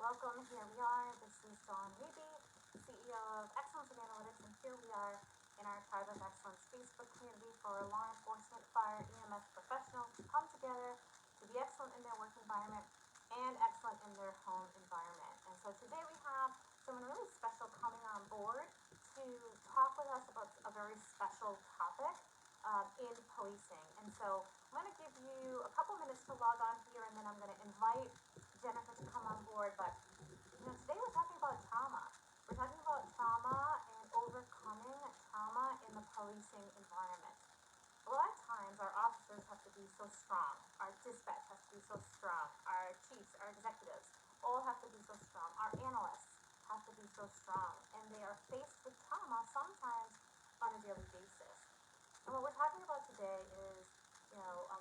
welcome. Here we are. This is Dawn Levy, CEO of Excellence in Analytics, and here we are in our Tribe of Excellence Facebook community for law enforcement, fire, EMS professionals to come together to be excellent in their work environment and excellent in their home environment. And so today we have someone really special coming on board to talk with us about a very special topic in policing. And so I'm going to give you a couple minutes to log on here, and then I'm going to invite Jennifer to come on board. But today we're talking about trauma. We're talking about trauma and overcoming trauma in the policing environment. A lot of times our officers have to be so strong, our dispatch has to be so strong, our chiefs, our executives all have to be so strong, our analysts have to be so strong, and they are faced with trauma sometimes on a daily basis. And what we're talking about today is,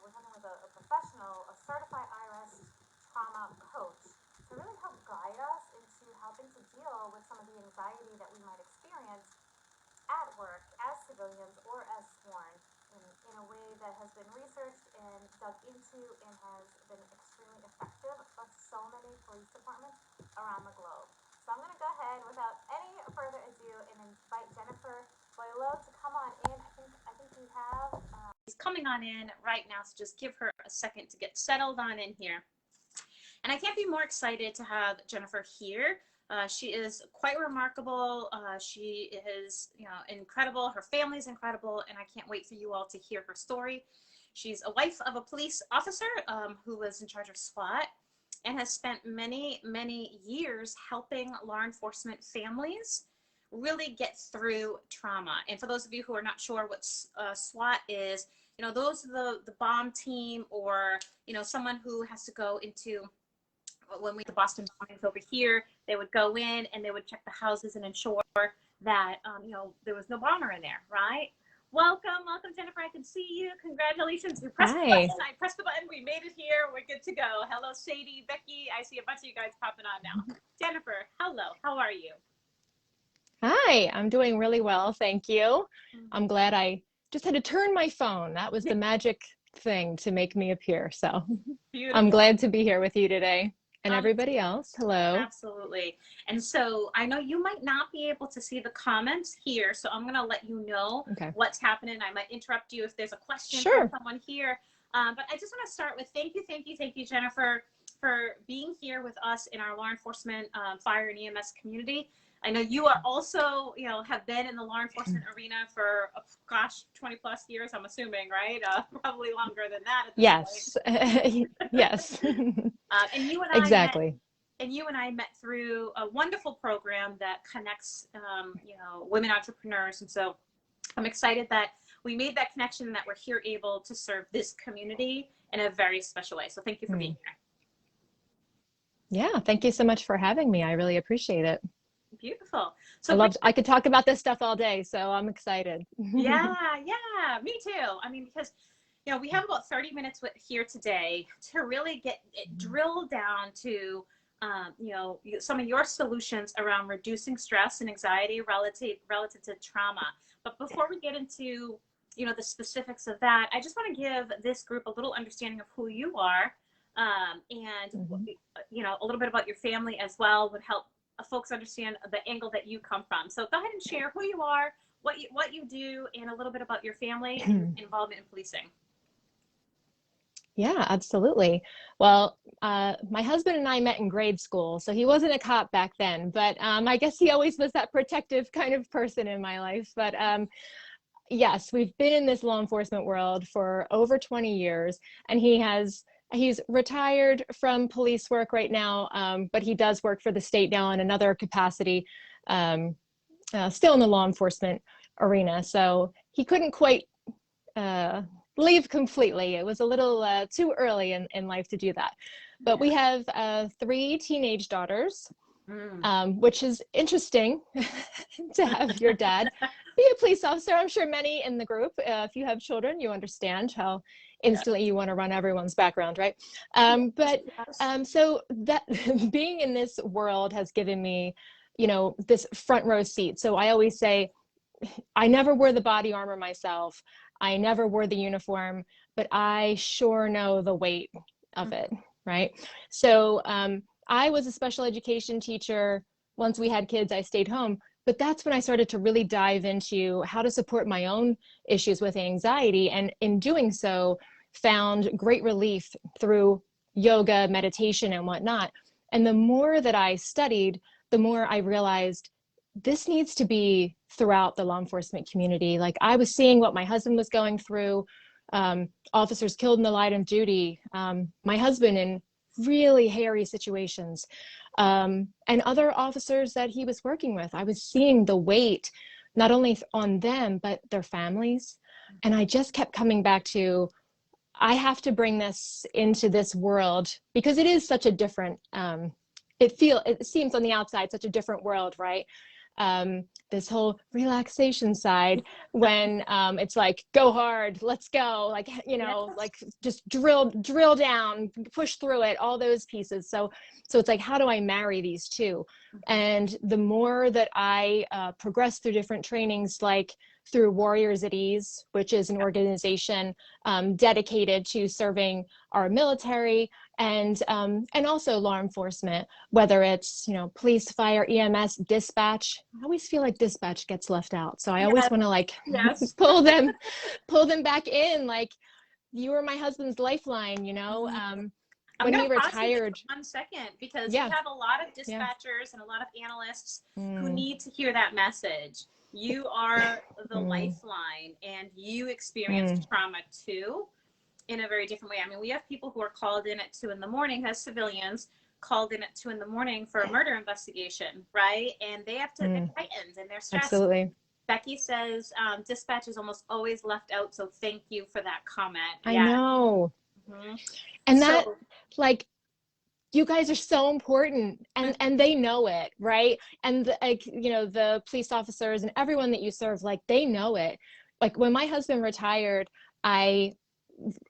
we're talking with a professional, a certified IRest trauma coach to really help guide us into helping to deal with some of the anxiety that we might experience at work as civilians or as sworn in a way that has been researched and dug into and has been extremely effective for so many police departments around the globe. So I'm going to go ahead without any further ado and invite Jennifer Boileau to come on in. I think you have. She's coming on in right now, so just give her a second to get settled on in here. And I can't be more excited to have Jennifer here. She is quite remarkable. She is, incredible. Her family is incredible, and I can't wait for you all to hear her story. She's a wife of a police officer who was in charge of SWAT and has spent many, many years helping law enforcement families really get through trauma. And for those of you who are not sure what SWAT is, those are the bomb team, or, someone who has to go into, when we the Boston bombings over here, they would go in and they would check the houses and ensure that, there was no bomber in there, right? Welcome, Jennifer. I can see you. Congratulations. We pressed the button. I pressed the button. We made it here. We're good to go. Hello, Sadie, Becky. I see a bunch of you guys popping on now. Jennifer, hello. How are you? Hi, I'm doing really well, thank you. I'm glad I just had to turn my phone. That was the magic thing to make me appear. So beautiful. I'm glad to be here with you today. And everybody else, hello. Absolutely. And so I know you might not be able to see the comments here, so I'm going to let you know what's happening. I might interrupt you if there's a question from someone here. But I just want to start with thank you, Jennifer, for being here with us in our law enforcement, fire and EMS community. I know you are also, have been in the law enforcement arena for, 20 plus years, I'm assuming, right? Probably longer than that at this point. Yes. And you and I exactly. You and I met through a wonderful program that connects, women entrepreneurs. And so I'm excited that we made that connection and that we're here able to serve this community in a very special way. So thank you for being here. Yeah, thank you so much for having me. I really appreciate it. Beautiful. So I could talk about this stuff all day, so I'm excited. Yeah, me too. I mean, because we have about 30 minutes here today to really drill down to some of your solutions around reducing stress and anxiety relative to trauma. But before we get into the specifics of that, I just want to give this group a little understanding of who you are, and a little bit about your family as well would help folks understand the angle that you come from. So go ahead and share who you are, what you do, and a little bit about your family and involvement in policing. Yeah, absolutely. Well, my husband and I met in grade school, so he wasn't a cop back then, but I guess he always was that protective kind of person in my life. But yes, we've been in this law enforcement world for over 20 years, and he's retired from police work right now, but he does work for the state now in another capacity, still in the law enforcement arena. So he couldn't quite leave completely. It was a little too early in life to do that. But we have 3 teenage daughters, which is interesting to have your dad be a police officer. I'm sure many in the group, if you have children, you understand how instantly you want to run everyone's background, right? So that being in this world has given me, this front row seat. So I always say, I never wore the body armor myself. I never wore the uniform, but I sure know the weight of it, right? So I was a special education teacher. Once we had kids, I stayed home. But that's when I started to really dive into how to support my own issues with anxiety. And in doing so, found great relief through yoga, meditation, and whatnot. And the more that I studied, the more I realized this needs to be throughout the law enforcement community. Like, I was seeing what my husband was going through, officers killed in the line of duty, my husband in really hairy situations, and other officers that he was working with. I was seeing the weight not only on them, but their families. And I just kept coming back to, I have to bring this into this world, because it is such a different, it seems on the outside such a different world, right? This whole relaxation side, when it's like, go hard, let's go, like, you know, like just drill down, push through it, all those pieces. So it's like, how do I marry these two? And the more that I progress through different trainings, like through Warriors at Ease, which is an organization dedicated to serving our military and also law enforcement, whether it's, you know, police, fire, EMS, dispatch. I always feel like dispatch gets left out. So I always want to like pull them back in. Like, you were my husband's lifeline, you know. When he retired. 1 second, because we have a lot of dispatchers and a lot of analysts who need to hear that message. You are the lifeline, and you experienced trauma too, in a very different way. I mean, we have people who are called in at 2 a.m. as civilians, called in at 2 a.m. for a murder investigation, right? And they have to, they're heightened and they're stressed. Absolutely. Becky says dispatch is almost always left out, so thank you for that comment. I know. And that, like, you guys are so important, and they know it, right? And like, you know, the police officers and everyone that you serve, like, they know it. Like, when my husband retired, I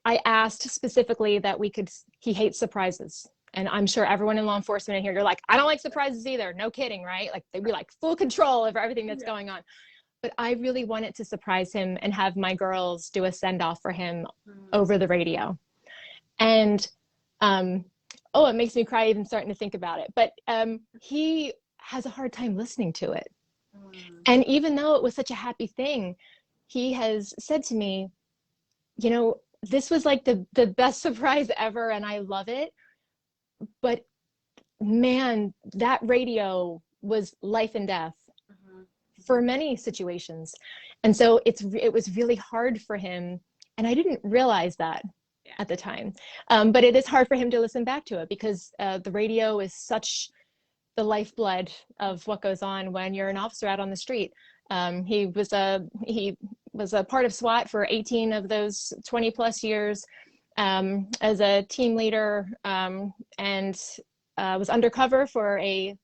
asked specifically that he hates surprises. And I'm sure everyone in law enforcement in here, you're like, I don't like surprises either. No kidding, right? Like, they'd be like full control over everything that's going on. But I really wanted to surprise him and have my girls do a send-off for him over the radio. And oh, it makes me cry even starting to think about it. But he has a hard time listening to it. And even though it was such a happy thing, he has said to me, you know, this was like the best surprise ever, and I love it. But man, that radio was life and death for many situations. And so it was really hard for him. And I didn't realize that at the time. But it is hard for him to listen back to it, because the radio is such the lifeblood of what goes on when you're an officer out on the street. He was a part of SWAT for 18 of those 20 plus years, as a team leader, and was undercover for a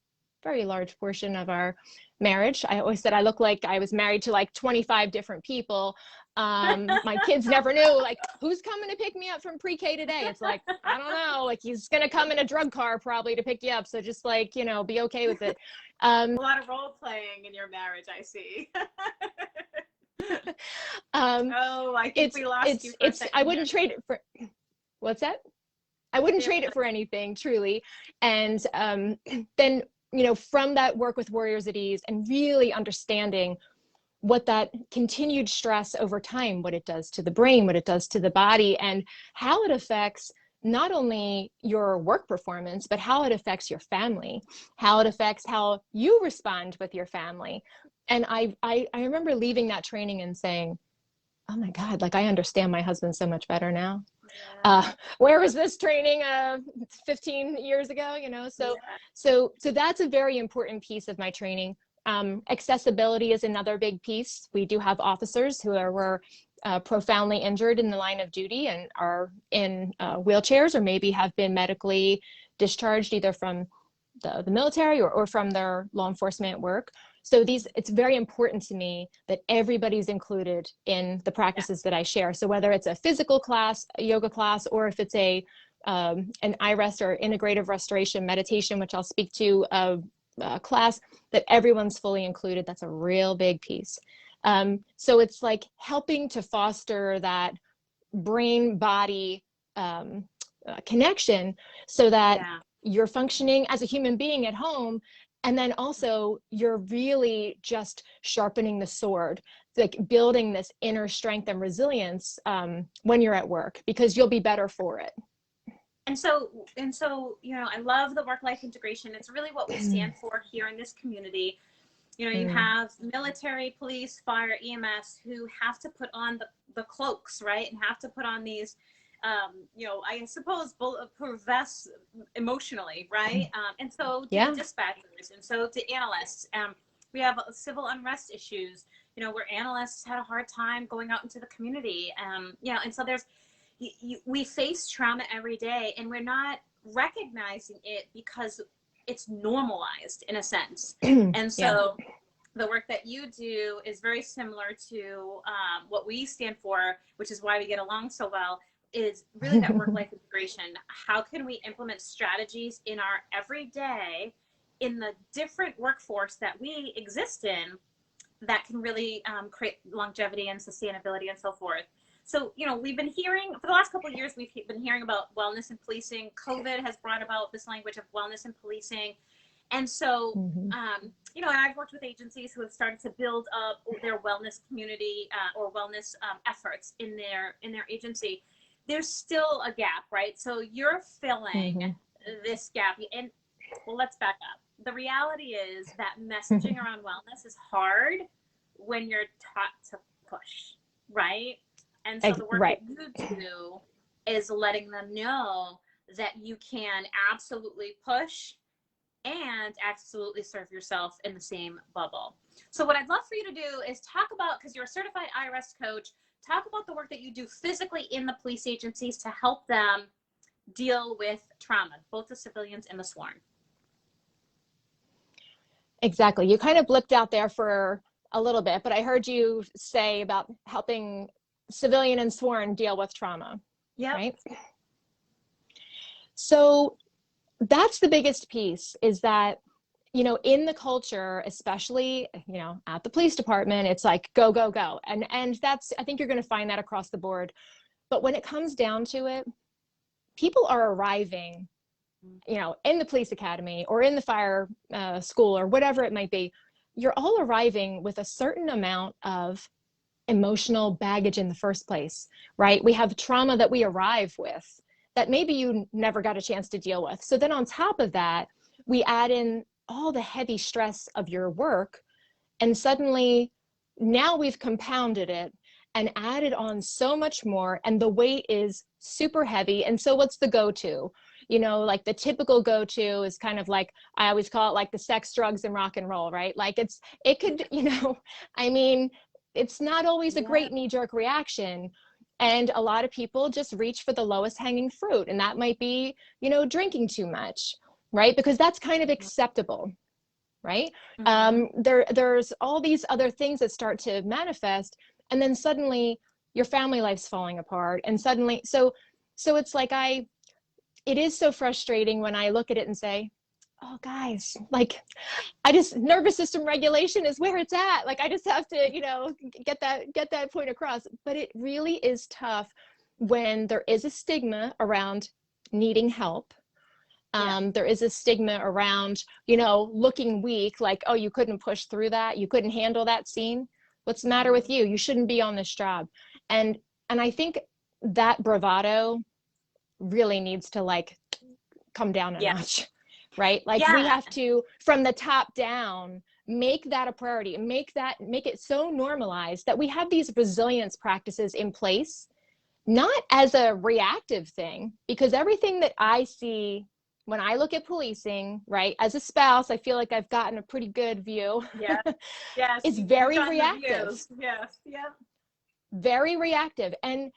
very large portion of our marriage. I always said I looked like I was married to like 25 different people. My kids never knew, like, who's coming to pick me up from pre-K today? It's like, I don't know, like, he's gonna come in a drug car probably to pick you up, so just, like, you know, be okay with it. A lot of role playing in your marriage, I see. Oh, I think we lost you for a second. I wouldn't trade it for, what's that? I wouldn't trade it for anything, truly. And then, you know, from that work with Warriors at Ease and really understanding what that continued stress over time, what it does to the brain, what it does to the body, and how it affects not only your work performance, but how it affects your family, how it affects how you respond with your family. And I remember leaving that training and saying, oh my God, like, I understand my husband so much better now. Where was this training 15 years ago, you know? So that's a very important piece of my training. Accessibility is another big piece. We do have officers who were profoundly injured in the line of duty and are in wheelchairs, or maybe have been medically discharged either from the military or from their law enforcement work. So it's very important to me that everybody's included in the practices that I share. So whether it's a physical class, a yoga class, or if it's an IRest or integrative restoration meditation, which I'll speak to, class, that everyone's fully included. That's a real big piece. So it's like helping to foster that brain body connection, so that you're functioning as a human being at home, and then also you're really just sharpening the sword, like building this inner strength and resilience when you're at work, because you'll be better for it. And so, you know, I love the work-life integration. It's really what we stand for here in this community. You know, you have military, police, fire, EMS who have to put on the cloaks, right? And have to put on these, you know, I suppose bulletproof vests emotionally, right? And so do the dispatchers, and so do analysts. We have civil unrest issues, you know, where analysts had a hard time going out into the community. You know, and so we face trauma every day, and we're not recognizing it because it's normalized in a sense. And so the work that you do is very similar to what we stand for, which is why we get along so well, is really that work-life integration. How can we implement strategies in our everyday, in the different workforce that we exist in, that can really create longevity and sustainability and so forth. So, you know, we've been hearing for the last couple of years, we've been hearing about wellness and policing. COVID has brought about this language of wellness and policing. And so, you know, and I've worked with agencies who have started to build up their wellness community or wellness efforts in their agency. There's still a gap, right? So you're filling this gap. And well, let's back up. The reality is that messaging around wellness is hard when you're taught to push, right? And so the work that you do is letting them know that you can absolutely push and absolutely serve yourself in the same bubble. So what I'd love for you to do is talk about, because you're a certified IRest coach, talk about the work that you do physically in the police agencies to help them deal with trauma, both the civilians and the sworn. Exactly. You kind of blipped out there for a little bit, but I heard you say about helping civilian and sworn deal with trauma. Yeah. Right. So that's the biggest piece, is that, you know, in the culture, especially, you know, at the police department, it's like, go, go, go. And that's, I think you're going to find that across the board. But when it comes down to it, people are arriving, you know, in the police academy or in the fire school or whatever it might be. You're all arriving with a certain amount of emotional baggage in the first place, right? We have trauma that we arrive with that maybe you never got a chance to deal with. So then on top of that, we add in all the heavy stress of your work, and suddenly now we've compounded it and added on so much more, and the weight is super heavy. And so what's the go-to? You know, like the typical go-to is kind of like, I always call it like the sex, drugs, and rock and roll, right? Like it could, you know, I mean, it's not always a great knee-jerk reaction. And a lot of people just reach for the lowest hanging fruit. And that might be, you know, drinking too much, right? Because that's kind of acceptable, right? There's all these other things that start to manifest. And then suddenly your family life's falling apart. And suddenly, so it's like it is so frustrating when I look at it and say, oh guys, like nervous system regulation is where it's at. Like I just have to, you know, get that point across. But it really is tough when there is a stigma around needing help. There is a stigma around, you know, looking weak, like, oh, you couldn't push through that. You couldn't handle that scene. What's the matter with you? You shouldn't be on this job. And I think that bravado really needs to like come down a notch. Right? Like we have to, from the top down, make that a priority and make it so normalized that we have these resilience practices in place, not as a reactive thing, because everything that I see when I look at policing, right, as a spouse, I feel like I've gotten a pretty good view. It's very reactive. Very reactive. And,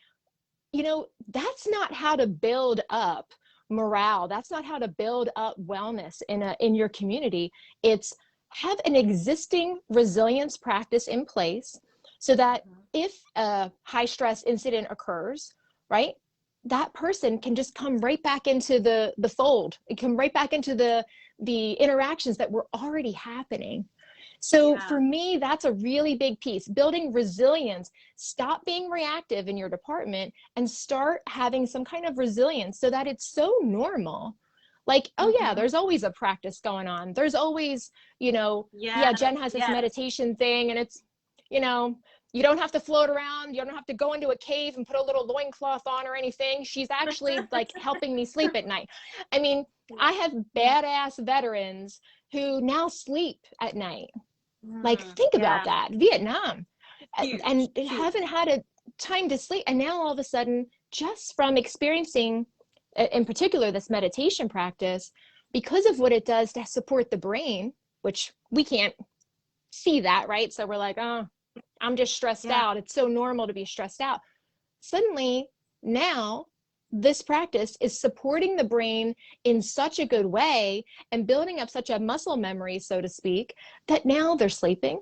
you know, that's not how to build up morale. That's not how to build up wellness in your community. It's have an existing resilience practice in place so that if a high stress incident occurs, right, that person can just come right back into the fold. It come right back into the interactions that were already happening. So for me, that's a really big piece, building resilience. Stop being reactive in your department and start having some kind of resilience so that it's so normal. Like, oh yeah, there's always a practice going on. There's always, yeah, Jen has this meditation thing, and it's, you don't have to float around. You don't have to go into a cave and put a little loincloth on or anything. She's actually like helping me sleep at night. I mean, I have badass veterans who now sleep at night. Like, think about that. Vietnam. And haven't had a time to sleep. And now all of a sudden, just from experiencing, in particular, this meditation practice, because of what it does to support the brain, which we can't see that, right? So we're like, oh, I'm just stressed out. It's so normal to be stressed out. Suddenly, now, this practice is supporting the brain in such a good way and building up such a muscle memory, so to speak, that now they're sleeping.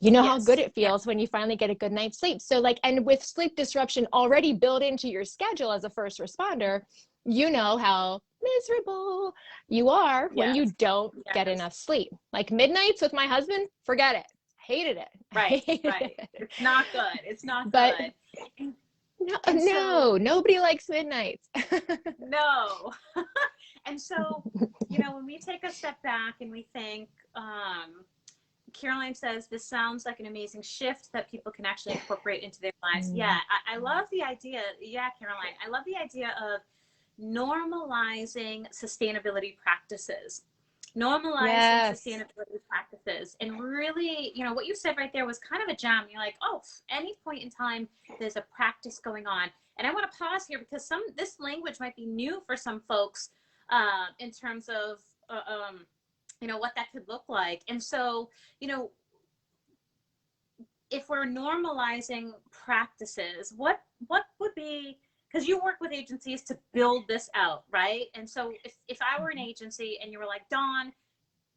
You know how good it feels when you finally get a good night's sleep. So like, and with sleep disruption already built into your schedule as a first responder, you know how miserable you are when you don't get enough sleep. Like midnights with my husband, forget it. Hated it. Right. It's not good. It's not good. No, nobody likes midnights. No. And so, when we take a step back and we think, Caroline says, this sounds like an amazing shift that people can actually incorporate into their lives. Yeah, I love the idea. Yeah, Caroline, I love the idea of normalizing sustainability practices. Sustainability practices. And really, what you said right there was kind of a gem. You're like, oh, any point in time, there's a practice going on. And I want to pause here because this language might be new for some folks in terms of, what that could look like. And so, if we're normalizing practices, what would be, because you work with agencies to build this out, right? And so if I were an agency and you were like,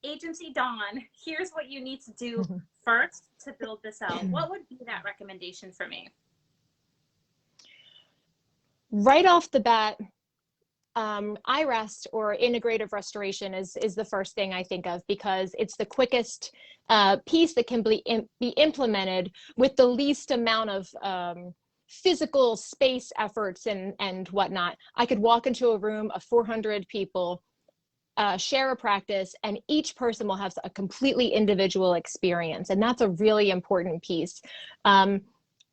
Agency Dawn, here's what you need to do first to build this out, what would be that recommendation for me? Right off the bat, IRest, or integrative restoration, is the first thing I think of, because it's the quickest piece that can be implemented with the least amount of physical space efforts and whatnot. I could walk into a room of 400 people, share a practice, and each person will have a completely individual experience. And that's a really important piece.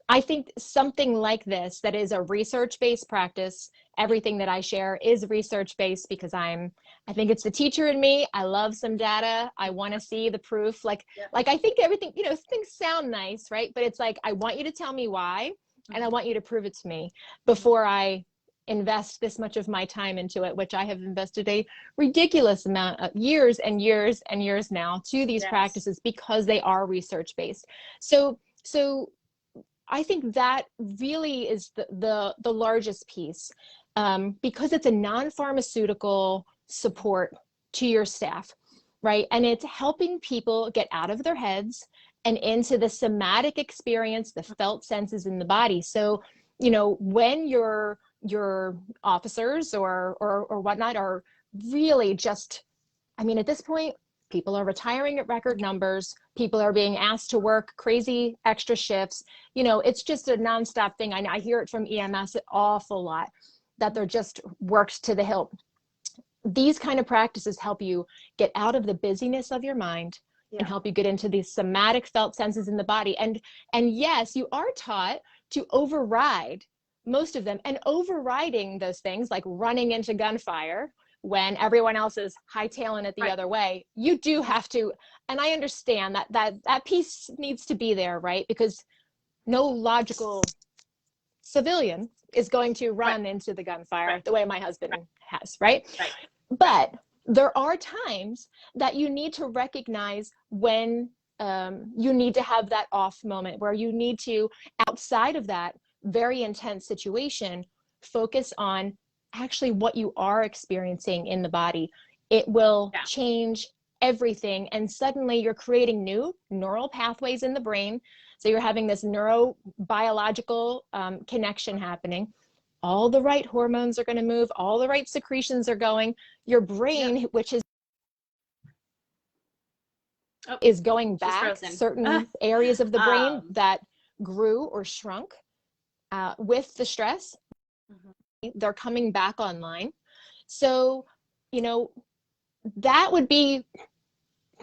I think something like this, that is a research-based practice. Everything that I share is research-based because I think it's the teacher in me. I love some data. I want to see the proof. Like I think everything, things sound nice, right? But it's like, I want you to tell me why, and I want you to prove it to me before I invest this much of my time into it, which I have invested a ridiculous amount of years and years and years now to these practices, because they are research-based. So I think that really is the largest piece, because it's a non-pharmaceutical support to your staff, right? And it's helping people get out of their heads and into the somatic experience, the felt senses in the body. So, when your officers or whatnot are really just, at this point, people are retiring at record numbers. People are being asked to work crazy extra shifts. It's just a nonstop thing. I hear it from EMS an awful lot, that they're just worked to the hilt. These kind of practices help you get out of the busyness of your mind and help you get into these somatic felt senses in the body. And yes, you are taught to override most of them, and overriding those things, like running into gunfire when everyone else is hightailing it the other way, you do have to, and I understand that piece needs to be there, right? Because no logical civilian is going to run into the gunfire the way my husband has, right? But there are times that you need to recognize when you need to have that off moment, where you need to, outside of that very intense situation, focus on actually what you are experiencing in the body. It will change everything, and suddenly you're creating new neural pathways in the brain. So you're having this neurobiological connection happening. All the right hormones are going to move, all the right secretions are going. Your brain, which is going back certain areas of the brain that grew or shrunk with the stress, they're coming back online. So you know, that would be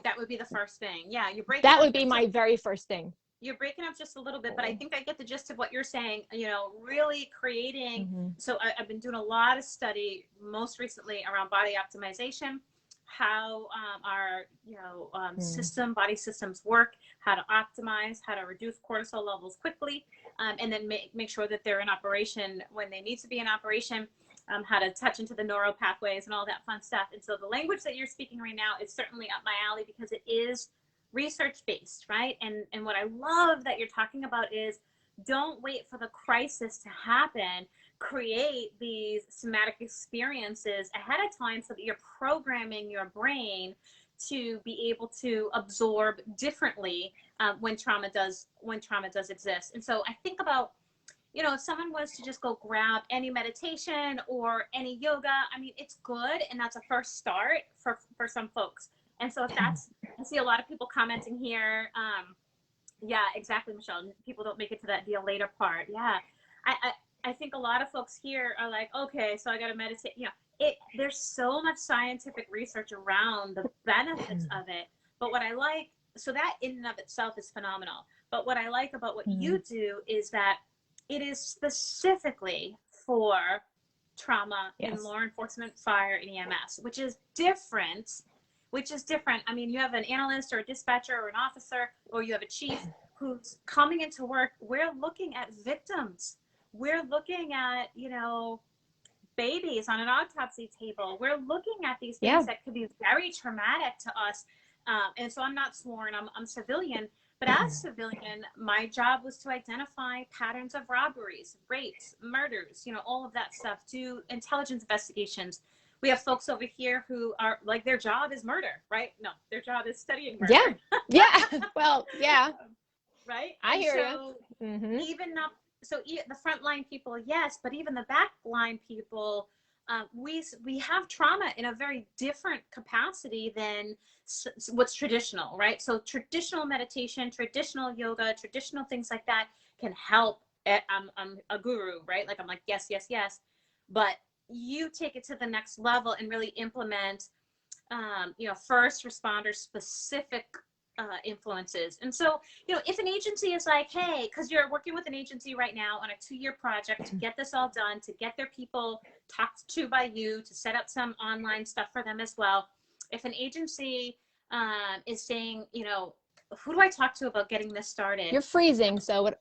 the first thing. Yeah, that would be my very first thing. You're breaking up just a little bit, but I think I get the gist of what you're saying. You know, really creating. So I've been doing a lot of study, most recently around body optimization, how our body systems work, how to optimize, how to reduce cortisol levels quickly, and then make sure that they're in operation when they need to be in operation. How to touch into the neural pathways and all that fun stuff. And so the language that you're speaking right now is certainly up my alley because it is research-based, right? And what I love that you're talking about is don't wait for the crisis to happen. Create these somatic experiences ahead of time so that you're programming your brain to be able to absorb differently when trauma does exist. And so I think about, you know, if someone was to just go grab any meditation or any yoga, I mean, it's good. And that's a first start for some folks. And so if that's, I see a lot of people commenting here. Yeah, exactly, Michelle. People don't make it to that deal later part. Yeah. I think a lot of folks here are like, okay, so I got to meditate. You know, there's so much scientific research around the benefits of it. But what I like, so that in and of itself is phenomenal. But what I like about what you do is that it is specifically for trauma in law enforcement, fire, and EMS, which is different. I mean, you have an analyst or a dispatcher or an officer, or you have a chief who's coming into work. We're looking at victims. We're looking at, you know, babies on an autopsy table. We're looking at these things that could be very traumatic to us. And so I'm not sworn, I'm civilian. But as civilian, my job was to identify patterns of robberies, rapes, murders, you know, all of that stuff, do intelligence investigations. We have folks over here who are like, their job is murder, right? No, their job is studying murder. Yeah. Well, yeah. Right? I hear you. Even not, so the frontline people, yes, but even the backline people, we have trauma in a very different capacity than what's traditional, right? So traditional meditation, traditional yoga, traditional things like that can help. I'm a guru, right? Like I'm like, yes, yes, yes. But you take it to the next level and really implement, you know, first responder specific influences. And so, you know, if an agency is like, hey, because you're working with an agency right now on a 2-year project to get this all done, to get their people talked to by you, to set up some online stuff for them as well. If an agency is saying, you know, who do I talk to about getting this started? You're freezing, so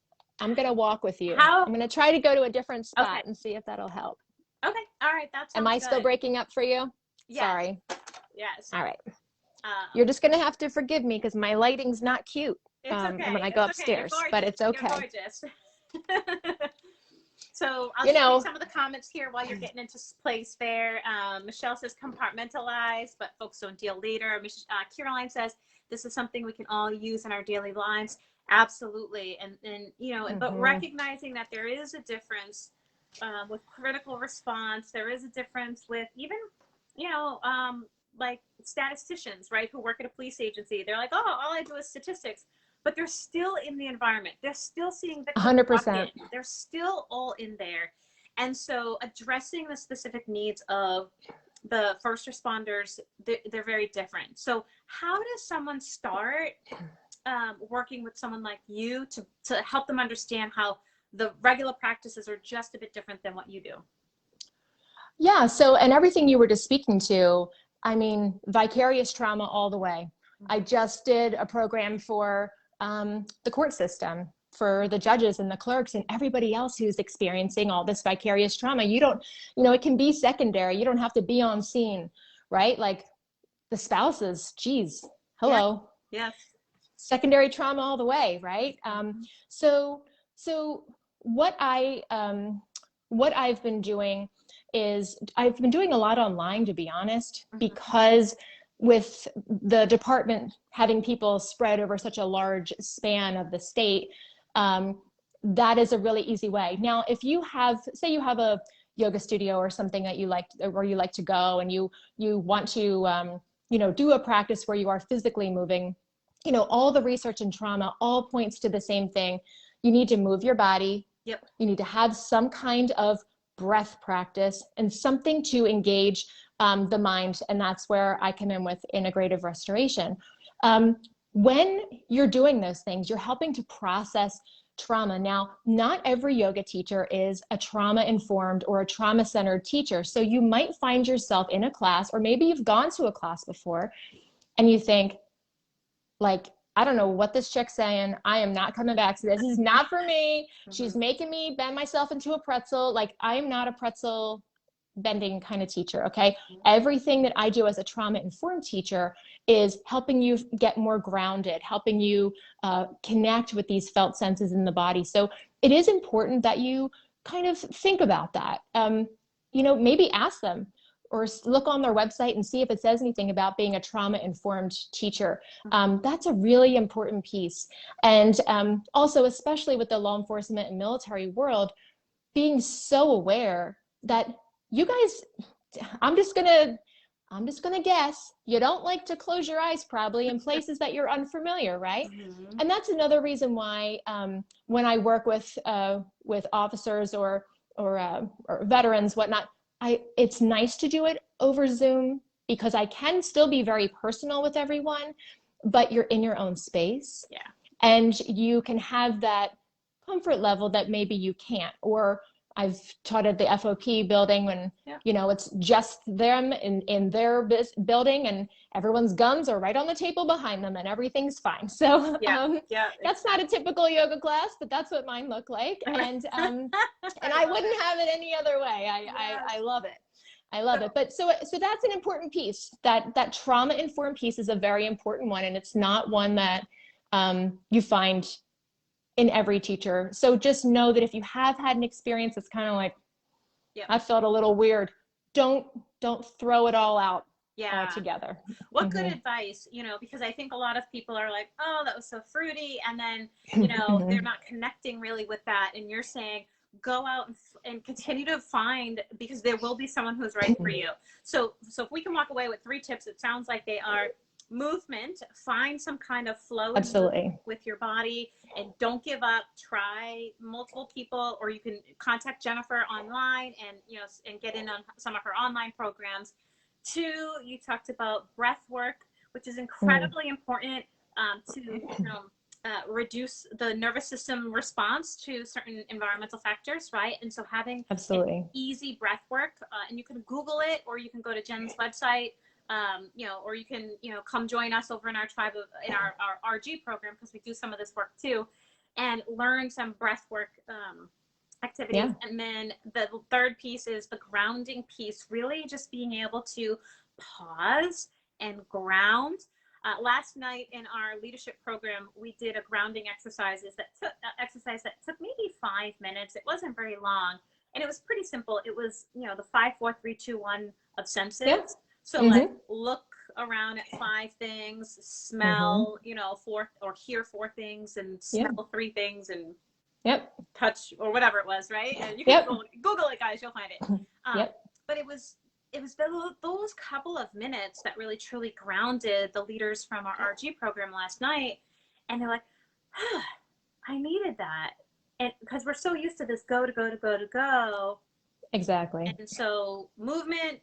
I'm going to walk with you. I'm going to try to go to a different spot and see if that'll help. Okay. All right. That's Am I still breaking up for you? Yes. Sorry. Yes. All right. You're just going to have to forgive me because my lighting's not cute when I go upstairs, but it's okay. You're gorgeous. So I'll show you some of the comments here while you're getting into place there. Michelle says compartmentalize, but folks don't deal later. Caroline says this is something we can all use in our daily lives. Absolutely. And you know, but recognizing that there is a difference with critical response. There is a difference with even, you know, like statisticians, right, who work at a police agency. They're like, oh, all I do is statistics. But they're still in the environment. They're still seeing victims. 100%. They're still all in there. And so addressing the specific needs of the first responders, they're very different. So how does someone start working with someone like you to help them understand how the regular practices are just a bit different than what you do? Yeah, so, and everything you were just speaking to, I mean, vicarious trauma all the way. I just did a program for the court system, for the judges and the clerks and everybody else who's experiencing all this vicarious trauma. You don't, you know, it can be secondary. You don't have to be on scene, right? Like the spouses, geez, hello. Yes. Secondary trauma all the way, right? So what I've been doing is I've been doing a lot online, to be honest, because with the department having people spread over such a large span of the state, that is a really easy way. Now, if you have, say you have a yoga studio or something that you like, where you like to go and you want to, you know, do a practice where you are physically moving, you know, all the research in trauma all points to the same thing. You need to move your body. Yep. You need to have some kind of breath practice, and something to engage the mind. And that's where I come in with integrative restoration. When you're doing those things, you're helping to process trauma. Now, not every yoga teacher is a trauma-informed or a trauma-centered teacher. So you might find yourself in a class, or maybe you've gone to a class before and you think, like, I don't know what this chick's saying. I am not coming back to this. This is not for me. She's making me bend myself into a pretzel. Like, I am not a pretzel bending kind of teacher, okay? Everything that I do as a trauma-informed teacher is helping you get more grounded, helping you connect with these felt senses in the body. So it is important that you kind of think about that. You know, maybe ask them or look on their website and see if it says anything about being a trauma-informed teacher. That's a really important piece. And also, especially with the law enforcement and military world, being so aware that you guys, I'm just gonna guess, you don't like to close your eyes probably in places that you're unfamiliar, right? And that's another reason why when I work with officers or veterans, whatnot, it's nice to do it over Zoom, because I can still be very personal with everyone, but you're in your own space. Yeah. And you can have that comfort level that maybe you can't. Or I've taught at the FOP building when, you know, it's just them in their building, and everyone's guns are right on the table behind them and everything's fine. So that's not a typical yoga class, but that's what mine look like. And and I wouldn't have it any other way. I love it. I love it. But so that's an important piece. That trauma-informed piece is a very important one, and it's not one that you find in every teacher. So just know that if you have had an experience that's kind of like, I felt a little weird, don't throw it all out together. What good advice, you know, because I think a lot of people are like, oh, that was so fruity. And then, you know, they're not connecting really with that. And you're saying, go out and continue to find, because there will be someone who's right for you. So if we can walk away with 3 tips, it sounds like they are: movement, find some kind of flow with your body, and don't give up. Try multiple people, or you can contact Jennifer online and, you know, and get in on some of her online programs. 2, you talked about breath work, which is incredibly important to, you know, reduce the nervous system response to certain environmental factors, right? And so having easy breath work, and you can Google it, or you can go to Jenn's website, you know, or you can, you know, come join us over in our tribe in our RG program, because we do some of this work too, and learn some breath work activities. And then the 3rd piece is the grounding piece, really just being able to pause and ground. Last night in our leadership program, we did a grounding exercise that took maybe 5 minutes. It wasn't very long, and it was pretty simple. It was, you know, the 5, 4, 3, 2, 1 of senses. So like, look around at 5 things, smell, you know, 4, or hear 4 things, and smell 3 things, and touch, or whatever it was, right? And you can Google it, guys, you'll find it. But it was those couple of minutes that really truly grounded the leaders from our RG program last night. And they're like, I needed that. And because we're so used to this go to go to go to go. Exactly. And so movement,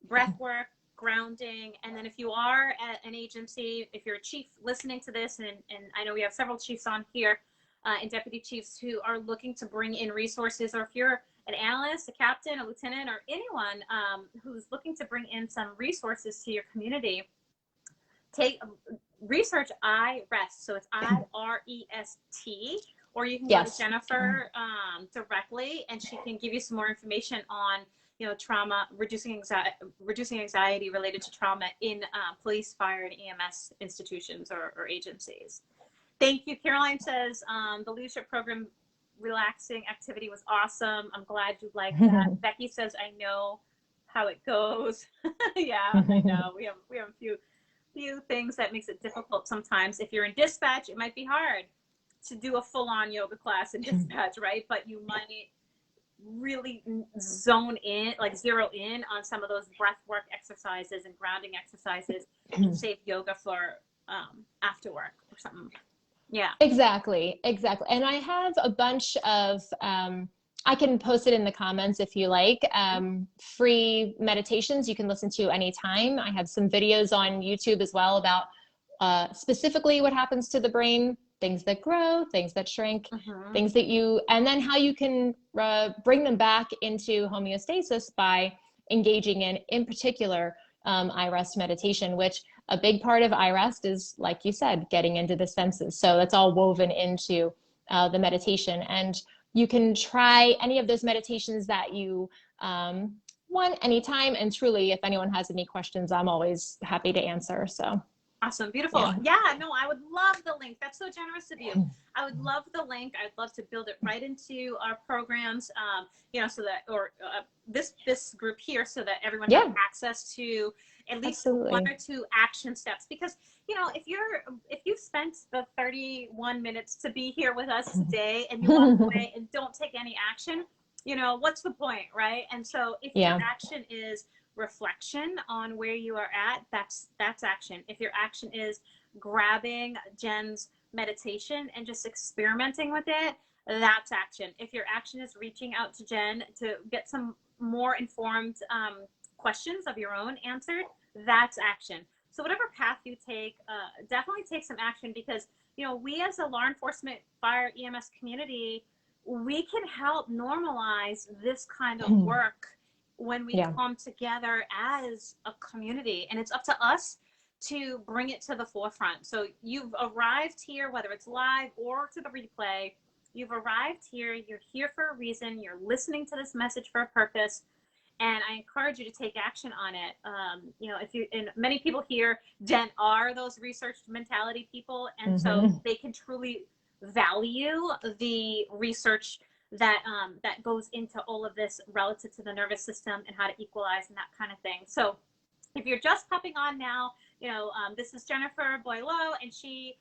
breath work, grounding. And then if you are at an agency, if you're a chief listening to this, and I know we have several chiefs on here, and deputy chiefs who are looking to bring in resources, or if you're an analyst, a captain, a lieutenant, or anyone who's looking to bring in some resources to your community, research IRest. So it's IREST, or you can go to Jennifer directly, and she can give you some more information on, you know, trauma, reducing anxiety related to trauma in police, fire, and EMS institutions or agencies. Thank you. Caroline says the leadership program relaxing activity was awesome. I'm glad you liked that. Becky says, I know how it goes. Yeah, I know. We have a few things that makes it difficult sometimes. If you're in dispatch, it might be hard to do a full-on yoga class in dispatch, right? But you might really zero in on some of those breath work exercises and grounding exercises, and save yoga for after work or something. Yeah, exactly. And I have a bunch of I can post it in the comments if you like. Free meditations you can listen to anytime. I have some videos on YouTube as well about specifically what happens to the brain, things that grow, things that shrink, things that and then how you can bring them back into homeostasis by engaging in particular, IRest meditation, which a big part of IRest is, like you said, getting into the senses. So that's all woven into the meditation. And you can try any of those meditations that you want anytime. And truly, if anyone has any questions, I'm always happy to answer. So. Awesome. Beautiful. Yeah, no, I would love the link. That's so generous of you. I would love the link. I'd love to build it right into our programs, you know, so that, or this group here, so that everyone has access to at least one or two action steps. Because, you know, if you've spent the 31 minutes to be here with us today and you walk away and don't take any action, you know, what's the point, right? And so if your action is reflection on where you are at, that's action. If your action is grabbing Jenn's meditation and just experimenting with it, that's action. If your action is reaching out to Jenn to get some more informed questions of your own answered, that's action. So whatever path you take, definitely take some action, because, you know, we as a law enforcement, fire, EMS community, we can help normalize this kind of work when we come together as a community, and it's up to us to bring it to the forefront. So you've arrived here, whether it's live or to the replay, you've arrived here, you're here for a reason, you're listening to this message for a purpose, and I encourage you to take action on it. You know, and many people here, Jenn, are those research mentality people, and so they can truly value the research that that goes into all of this relative to the nervous system and how to equalize and that kind of thing. So if you're just popping on now, you know, this is Jennifer Boileau, and she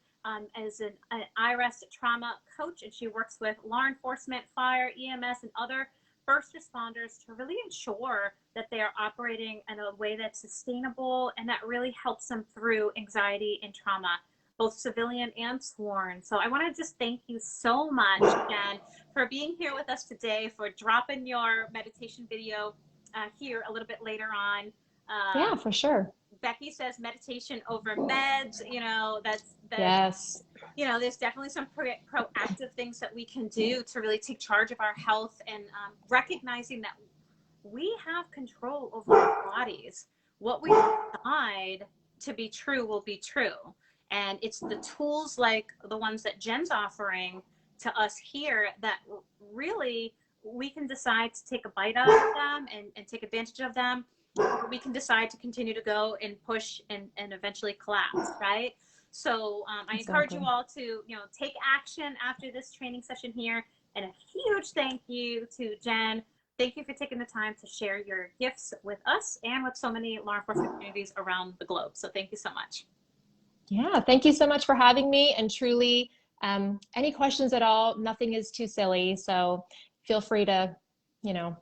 is an IRest trauma coach, and she works with law enforcement, fire, EMS, and other first responders to really ensure that they are operating in a way that's sustainable and that really helps them through anxiety and trauma, both civilian and sworn. So I want to just thank you so much, Jenn, for being here with us today, for dropping your meditation video here a little bit later on. Yeah, for sure. Becky says meditation over meds. You know, that's yes. You know, there's definitely some proactive things that we can do to really take charge of our health, and recognizing that we have control over our bodies. What we decide to be true will be true. And it's the tools like the ones that Jenn's offering to us here that really we can decide to take a bite out of them and take advantage of them, or we can decide to continue to go and push and eventually collapse, right? So I encourage you all to, you know, take action after this training session here. And a huge thank you to Jenn. Thank you for taking the time to share your gifts with us and with so many law enforcement communities around the globe. So thank you so much. Yeah, thank you so much for having me. And truly, any questions at all, nothing is too silly. So feel free to, you know,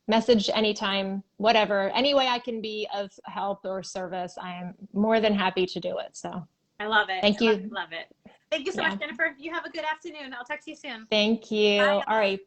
message anytime, whatever, any way I can be of help or service, I am more than happy to do it. So I love it. Thank you. Love it. Thank you so much, Jennifer. You have a good afternoon. I'll talk to you soon. Thank you. Bye. All right.